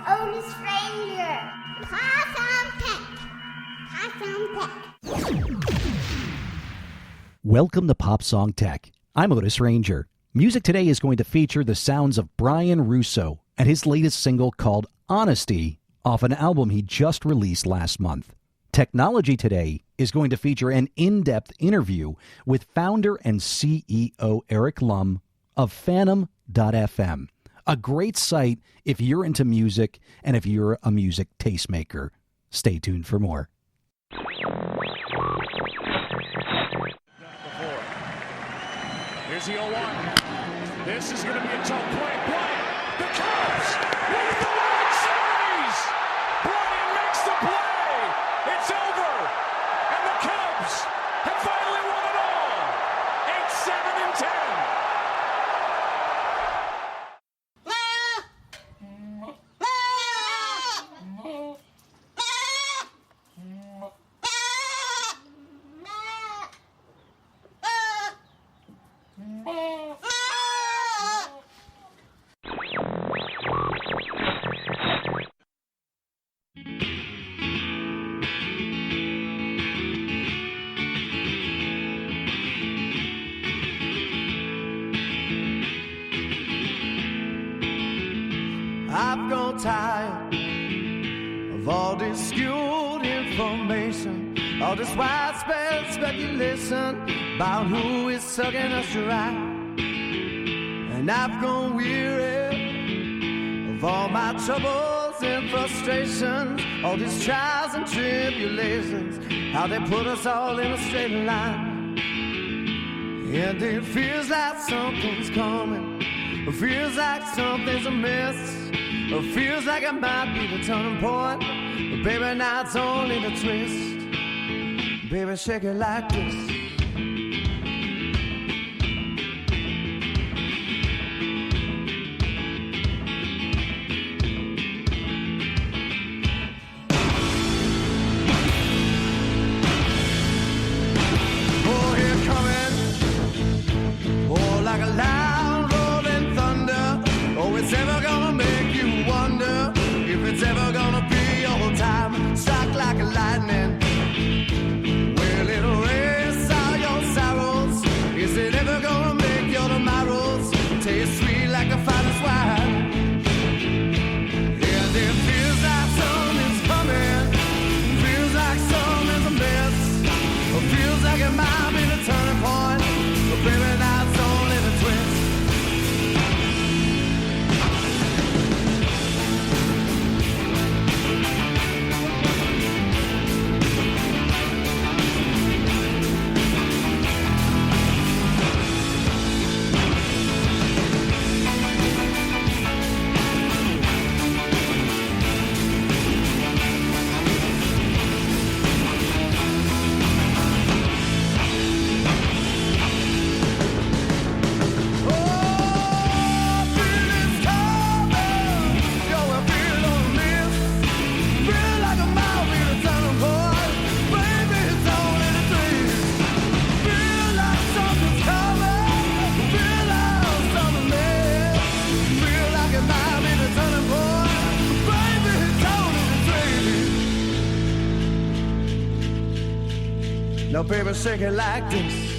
Otis Ranger. Awesome Tech. Welcome to Pop Song Tech. I'm Otis Ranger. Music today is going to feature the sounds of Bryan Russo and his latest single called Honesty off an album he just released last month. Technology today is going to feature an in-depth interview with founder and CEO Eric Lum of Phantom.fm, a great site if you're into music and if you're a music tastemaker. Stay tuned for more. Here's the 0-1. This is going to be a tough play. Bryan, the Cubs win the World Series. Bryan makes the play. It's over. And the Cubs have finally won it all. 8-7-10. I've grown tired of all this skewed information, all this widespread speculation about who is sucking us dry. And I've grown weary of all my troubles and frustrations, all these trials and tribulations, how they put us all in a straight line. And it feels like something's coming, it feels like something's amiss. It feels like it might be the turning point, but baby, now it's only the twist. Baby, shake it like this. Oh, here coming, oh, like a loud rolling thunder. Oh, it's ever gonna make you wonder if it's ever gonna be your time. Strike like a lightning. Will it erase all your sorrows? Is it ever gonna make your tomorrows taste sweet like the finest wine? And it feels like something's coming, feels like something's a mess. It feels like it might be the turning point, but baby, now it's only the twist. Now, baby, shake it like this.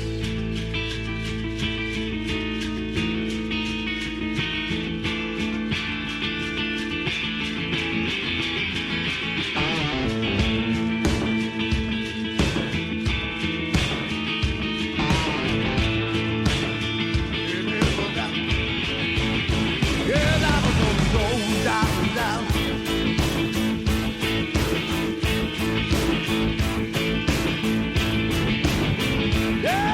Yeah!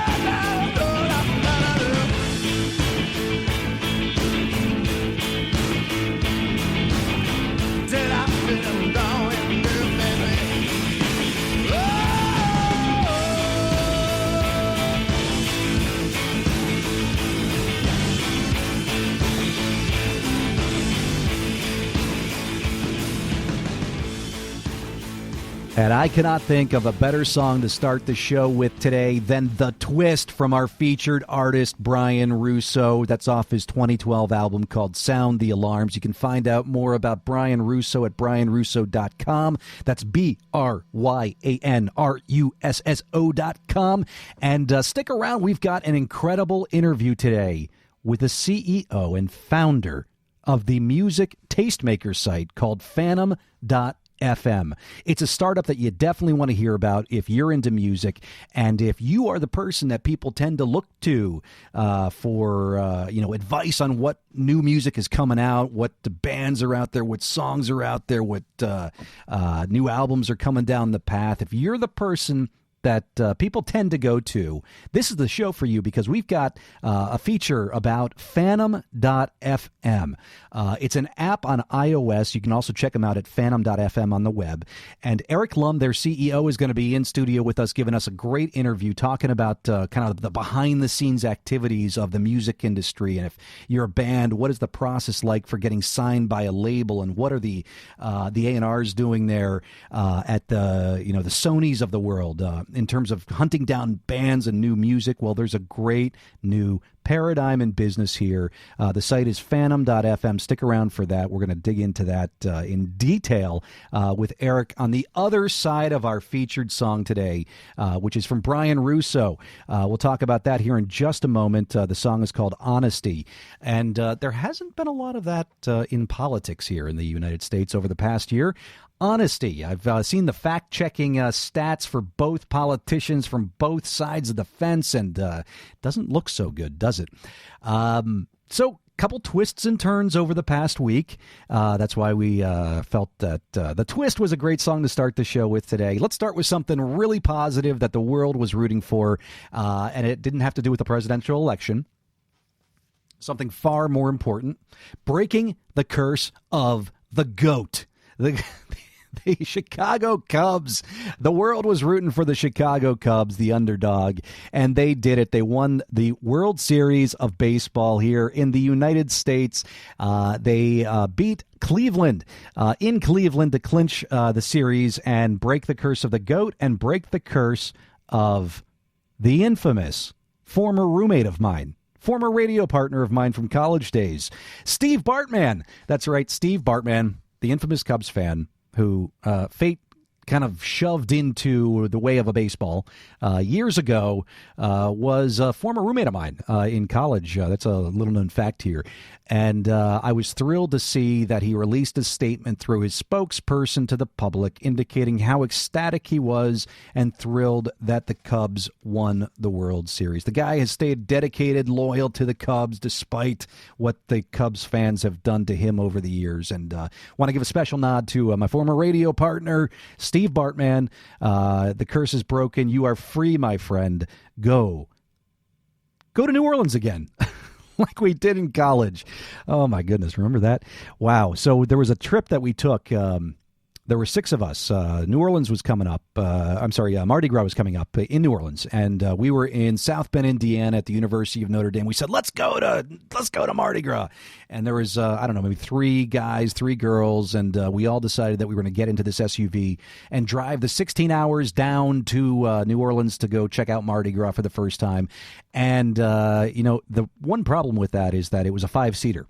And I cannot think of a better song to start the show with today than The Twist from our featured artist, Bryan Russo. That's off his 2012 album called Sound the Alarms. You can find out more about Bryan Russo at bryanrusso.com. That's BRYANRUSSO.com. And stick around. We've got an incredible interview today with the CEO and founder of the music tastemaker site called Phantom.FM. It's a startup that you definitely want to hear about if you're into music, and if you are the person that people tend to look to for advice on what new music is coming out, what the bands are out there, what songs are out there, what new albums are coming down the path. If you're the person that people tend to go to, this is the show for you, because we've got a feature about Phantom.FM. It's an app on iOS. You can also check them out at Phantom.FM on the web. And Eric Lum, their CEO, is going to be in studio with us, giving us a great interview, talking about kind of the behind-the-scenes activities of the music industry. And if you're a band, what is the process like for getting signed by a label, and what are the A&Rs doing there at the Sonys of the world in terms of hunting down bands and new music? Well, there's a great new paradigm in business here. The site is Phantom.FM. Stick around for that. We're going to dig into that in detail with Eric on the other side of our featured song today, which is from Bryan Russo. We'll talk about that here in just a moment. The song is called Honesty. And there hasn't been a lot of that in politics here in the United States over the past year. Honesty. I've seen the fact-checking stats for both politicians from both sides of the fence, and doesn't look so good, does it? So, couple twists and turns over the past week. That's why we felt that The Twist was a great song to start the show with today. Let's start with something really positive that the world was rooting for, and it didn't have to do with the presidential election. Something far more important: breaking the curse of the GOAT. The Chicago Cubs. The world was rooting for the Chicago Cubs, the underdog, and they did it. They won the World Series of Baseball here in the United States. They beat Cleveland in Cleveland to clinch the series and break the curse of the GOAT and break the curse of the infamous former roommate of mine, former radio partner of mine from college days, Steve Bartman. That's right, Steve Bartman, the infamous Cubs fan who fate kind of shoved into the way of a baseball years ago, was a former roommate of mine in college. That's a little-known fact here. And I was thrilled to see that he released a statement through his spokesperson to the public indicating how ecstatic he was and thrilled that the Cubs won the World Series. The guy has stayed dedicated, loyal to the Cubs, despite what the Cubs fans have done to him over the years. And want to give a special nod to my former radio partner, Steve Bartman. The curse is broken. You are free, my friend. Go to New Orleans again. Like we did in college. Oh, my goodness. Remember that? Wow. So there was a trip that we took. There were 6 of us. New Orleans was coming up. Mardi Gras was coming up in New Orleans, and we were in South Bend, Indiana, at the University of Notre Dame. We said, let's go to Mardi Gras. And there was maybe 3 guys, 3 girls, and we all decided that we were going to get into this SUV and drive the 16 hours down to New Orleans to go check out Mardi Gras for the first time. And the one problem with that is that it was a 5-seater.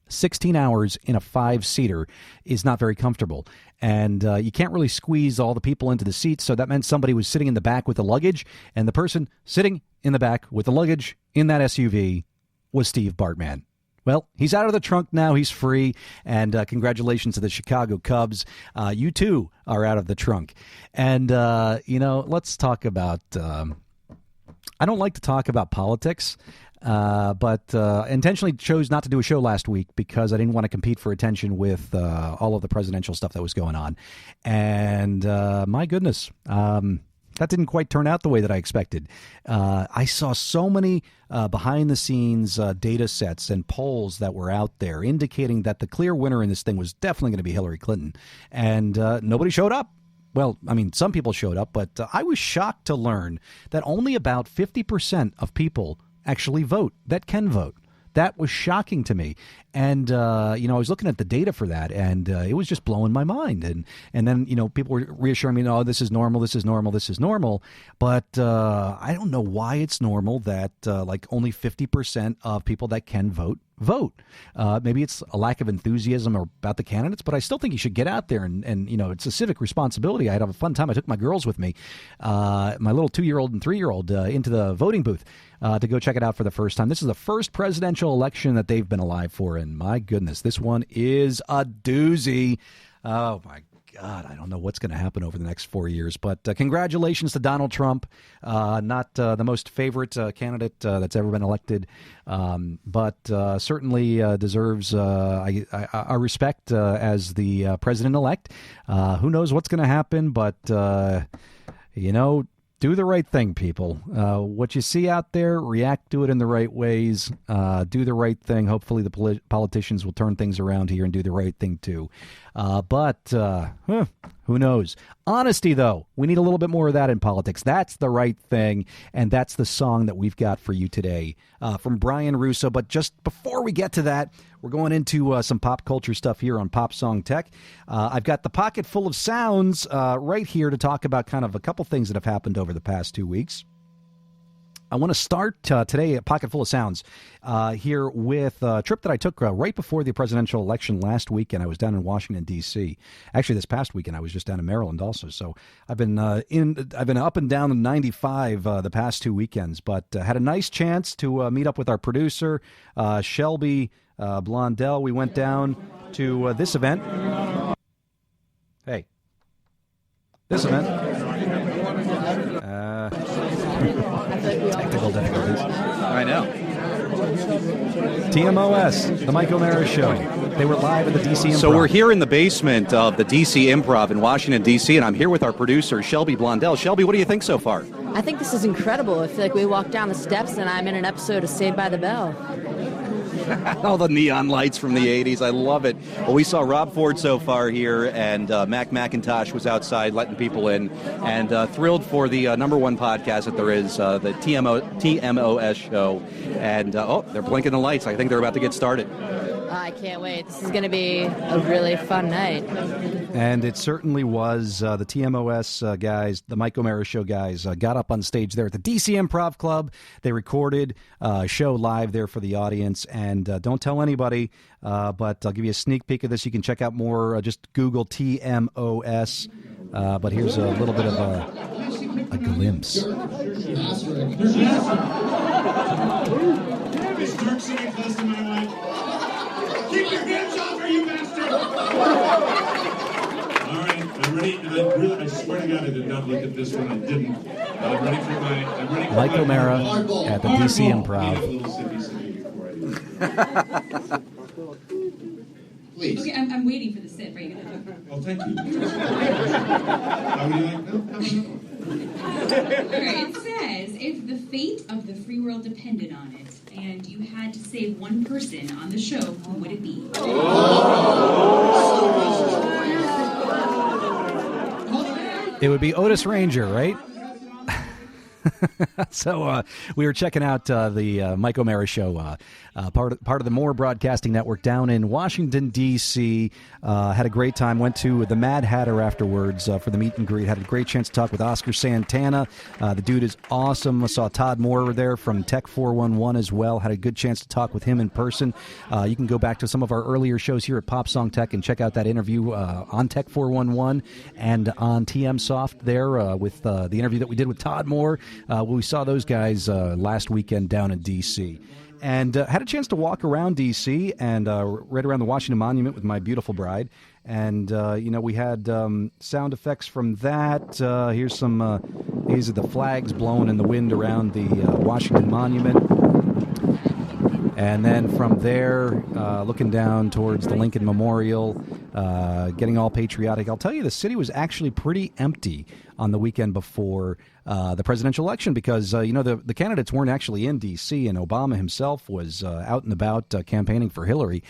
16 hours in a 5-seater is not very comfortable. And you can't really squeeze all the people into the seats. So that meant somebody was sitting in the back with the luggage. And the person sitting in the back with the luggage in that SUV was Steve Bartman. Well, he's out of the trunk now. He's free. And congratulations to the Chicago Cubs. You, too, are out of the trunk. And, let's talk about I don't like to talk about politics. But intentionally chose not to do a show last week because I didn't want to compete for attention with all of the presidential stuff that was going on. And my goodness, that didn't quite turn out the way that I expected. I saw so many behind-the-scenes data sets and polls that were out there indicating that the clear winner in this thing was definitely going to be Hillary Clinton. And nobody showed up. Well, I mean, some people showed up, but I was shocked to learn that only about 50% of people actually vote, that can vote. That was shocking to me. And, I was looking at the data for that, and it was just blowing my mind. And then, people were reassuring me, no, this is normal, this is normal, this is normal. But I don't know why it's normal that only 50% of people that can vote. Maybe it's a lack of enthusiasm about the candidates, but I still think you should get out there and it's a civic responsibility. I had a fun time. I took my girls with me, my little 2-year-old and 3-year-old, into the voting booth to go check it out for the first time. This is the first presidential election that they've been alive for, and my goodness, this one is a doozy. Oh, my God, I don't know what's going to happen over the next 4 years, but congratulations to Donald Trump, not the most favorite candidate that's ever been elected, but certainly deserves our respect as the president-elect. Who knows what's going to happen, but, do the right thing, people. What you see out there, react to it in the right ways. Do the right thing. Hopefully the politicians will turn things around here and do the right thing, too. But who knows? Honesty, though. We need a little bit more of that in politics. That's the right thing, and that's the song that we've got for you today from Bryan Russo. But just before we get to that, we're going into some pop culture stuff here on Pop Song Tech. I've got the pocket full of sounds right here to talk about kind of a couple things that have happened over the past 2 weeks. I want to start today at Pocket Full of Sounds here with a trip that I took right before the presidential election last weekend. I was down in Washington, D.C. Actually, this past weekend, I was just down in Maryland also. So I've been up and down the 95 the past 2 weekends, but had a nice chance to meet up with our producer, Shelby Blondell. We went down to this event. Hey. This event. Technical difficulties. I know. TMOS, the Mike O'Mara Show. They were live at the DC Improv. So we're here in the basement of the DC Improv in Washington, D.C., and I'm here with our producer, Shelby Blondell. Shelby, what do you think so far? I think this is incredible. I feel like we walked down the steps and I'm in an episode of Saved by the Bell. All the neon lights from the 80s. I love it. Well, we saw Rob Ford so far here, and Mac McIntosh was outside letting people in, and thrilled for the number one podcast that there is, the TMOS show. And, they're blinking the lights. I think they're about to get started. I can't wait. This is going to be a really fun night. And it certainly was. The TMOS guys, the Mike O'Mara Show guys, got up on stage there at the DC Improv Club. They recorded a show live there for the audience. And don't tell anybody, but I'll give you a sneak peek of this. You can check out more. Just Google TMOS. But here's a little bit of a glimpse. This dark side close to my life. Keep your hands off her, you bastard! All right, I'm ready. I swear to God, I did not look at this one. I didn't. I'm ready for my. Mike O'Mara at the DC Improv. Please. Okay, I'm waiting for the sit. Right? Oh, thank you. How would you like? No, Alright, it says, if the fate of the free world depended on it, and you had to save one person on the show, who would it be? It would be Otis Ranger, right? So we were checking out the Mike O'Mara Show, part of the Moore Broadcasting Network down in Washington, D.C. Had a great time. Went to the Mad Hatter afterwards for the meet and greet. Had a great chance to talk with Oscar Santana. The dude is awesome. I saw Todd Moore there from Tech 411 as well. Had a good chance to talk with him in person. You can go back to some of our earlier shows here at Pop Song Tech and check out that interview on Tech 411 and on TM Soft there with the interview that we did with Todd Moore. We saw those guys last weekend down in D.C. and had a chance to walk around D.C. and right around the Washington Monument with my beautiful bride. And, we had sound effects from that. Here's these are the flags blowing in the wind around the Washington Monument. And then from there, looking down towards the Lincoln Memorial, getting all patriotic. I'll tell you, the city was actually pretty empty on the weekend before the presidential election because, the candidates weren't actually in D.C., and Obama himself was out and about campaigning for Hillary.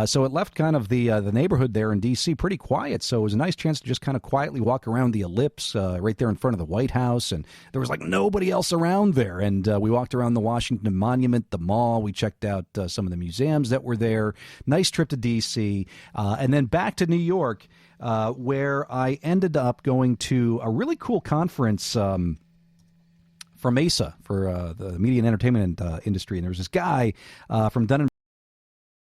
So it left kind of the neighborhood there in D.C. pretty quiet. So it was a nice chance to just kind of quietly walk around the Ellipse right there in front of the White House. And there was like nobody else around there. And we walked around the Washington Monument, the mall. We checked out some of the museums that were there. Nice trip to D.C. And then back to New York, where I ended up going to a really cool conference from Mesa for the media and entertainment industry. And there was this guy from Dun &